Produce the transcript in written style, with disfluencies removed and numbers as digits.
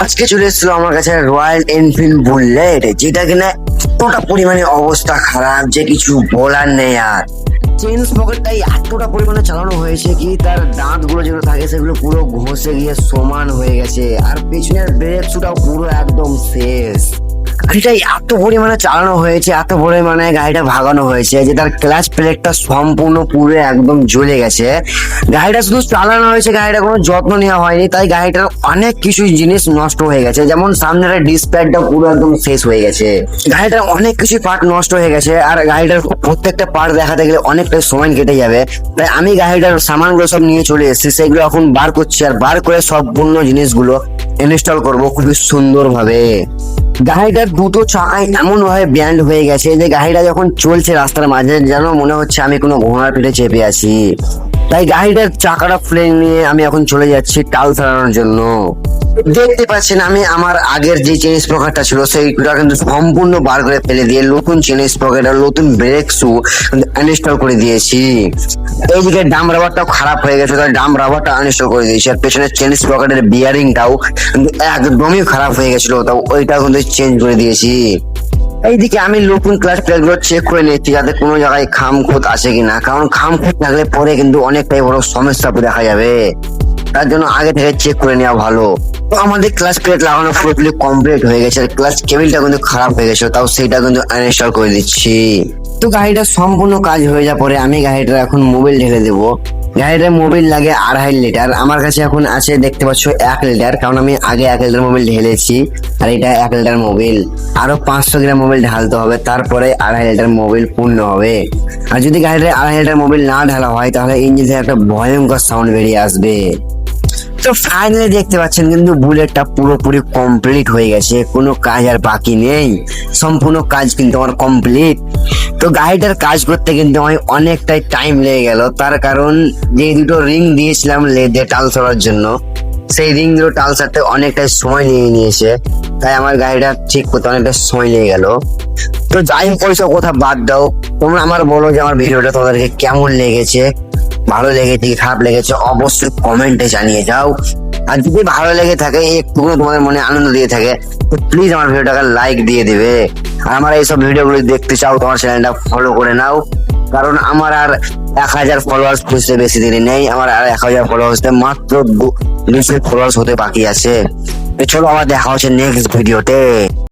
আজকে চলে এসেছিল আমার কাছে রয়্যাল এনফিল্ড বুলেট, যেটা কিনা এতটা পরিমাণে অবস্থা খারাপ যে কিছু বলার নেই। আর চেন পকেটটাই এতটা পরিমাণে চালানো হয়েছে কি তার দাঁতগুলো যেগুলো থাকে সেগুলো পুরো ঘষে গিয়ে সমান হয়ে গেছে, আর পেছনের ব্রেক শুটাও পুরো একদম শেষ। গাড়িটাই এত পরিমাণে চালানো হয়েছে, এত পরিমাণে গাড়িটা ভাগানো হয়েছে যে তার ক্লাচ প্লেটটা সম্পূর্ণ পুরো একদম জ্বলে গেছে। গাড়িটা শুধু চালানো হয়েছে, গাড়িটা কোনো যত্ন নেওয়া হয়নি, তাই গাড়িটার অনেক কিছু জিনিস নষ্ট হয়ে গেছে। যেমন সামনের ডিসপ্লেটা পুরো একদম শেষ হয়ে গেছে, গাড়িটার অনেক কিছু পার্ট নষ্ট হয়ে গেছে, আর গাড়িটার প্রত্যেকটা পার্ট দেখাতে গেলে অনেকটা সময় কেটে যাবে। তাই আমি গাড়িটার সামানগুলো সব নিয়ে চলে এসেছি, সেগুলো এখন বার করছি, আর বার করে সম্পূর্ণ জিনিসগুলো ইনস্টল করবো খুবই সুন্দর ভাবে। গাড়িটার দুটো চাকায় এমন ভাবে ব্যান্ড হয়ে গেছে যে গাড়িটা যখন চলছে রাস্তার মাঝে যেন মনে হচ্ছে আমি কোনো ঘোড়ার পিঠে চেপে আছি। তাই গাড়িটার চাকাটা খুলে নিয়ে আমি এখন চলে যাচ্ছি টাল সারানোর জন্য। দেখতে পাচ্ছেন আমি আমার আগের যে চেন স্প্রকারটা ছিল সেইটা কিন্তু সম্পূর্ণ বার করে ফেলে দিয়ে নতুন চেন স্প্রকার আর নতুন ব্রেক শু ইনস্টল করে দিয়েছি। এইদিকে ডাম রাবারটাও খারাপ হয়ে গেছে, তাই ডাম রাবারটা ইনস্টল করে দিয়েছি। আর পেছনের চেন স্প্রকারের বিয়ারিংটাও কিন্তু একদমই খারাপ হয়ে গেছিল, তাও ওইটাও কিন্তু চেঞ্জ করে দিয়েছি। এইদিকে আমি নতুন ক্লাস প্লেট গুলো চেক করে নিচ্ছি যাতে কোনো জায়গায় খামখোদ আছে কিনা, কারণ খামখোদ থাকলে পরে কিন্তু অনেকটাই বড় সমস্যা দেখা যাবে। তার জন্য আগে থেকে চেক করে নেওয়া ভালো। তো আমাদের ক্লাস প্লেট লাগানো পুরোপুরি কমপ্লিট হয়ে গেছে, আর ক্লাস কেবিলটা কিন্তু খারাপ হয়ে গেছে, তাও সেইটা কিন্তু আনইনস্টল করে দিচ্ছি। তো গাড়িটা সম্পূর্ণ কাজ হয়ে যাওয়ার পরে আমি গাড়িটার এখন মোবিল ঢেলে দেবো। গাড়িটার মোবিল লাগে 2.5 লিটার, আমার কাছে এখন আছে দেখতে পাচ্ছ 1 লিটার, কারণ আমি আগে 1 লিটার মোবিল ঢেলেছি। আর এটা 1 লিটার মোবিল, আরো 500 গ্রাম মোবিল ঢালতে হবে, তারপরে 2.5 লিটার মোবিল পূর্ণ হবে। আর যদি গাড়িটার 2.5 লিটার মোবিল না ঢালা হয় তাহলে ইঞ্জিন থেকে একটা ভয়ঙ্কর সাউন্ড বেরিয়ে আসবে। তো ফাইনালি দেখতে পাচ্ছেন কিন্তু বুলেটটা পুরোপুরি কমপ্লিট হয়ে গেছে, কোনো কাজ আর বাকি নেই, সম্পূর্ণ কাজ কিন্তু আমার কমপ্লিট। তো গাড়িটার কাজ করতে কিন্তু আমার অনেকটাই টাইম লেগে গেল, তার কারণ যে দুটো রিং দিয়েছিলাম লেদে টাল ছাড়ার জন্য, সেই রিং দুটো টাল ছাড়তে অনেকটাই সময় লেগে নিয়েছে, তাই আমার গাড়িটা ঠিক করতে অনেকটা সময় লেগে গেল। তো যাই হোক ওইসব কথা বাদ দাও, তোমরা আমার বলো যে আমার ভিডিওটা তোমাদেরকে কেমন লেগেছে, ভালো লেগেছে কি খারাপ লেগেছে অবশ্যই কমেন্টে জানিয়ে যাও। আর যদি ভালো লেগে থাকে একটু তোমাদের মনে আনন্দ দিয়ে থাকে তো প্লিজ আমার ভিডিওটাকে লাইক দিয়ে দিবে। আর আমার এইসব ভিডিওগুলো দেখতে চাও তোমার চ্যানেলটা ফলো করে নাও, কারণ আমার আর 1000 ফলোয়ার্স খুঁজতে বেশি দেরি নেই, আমার আর 1000 ফলোয়ার্স মাত্র 200 ফলোয়ার্স হতে বাকি আছে। চলো আবার দেখা হচ্ছে নেক্সট ভিডিওতে।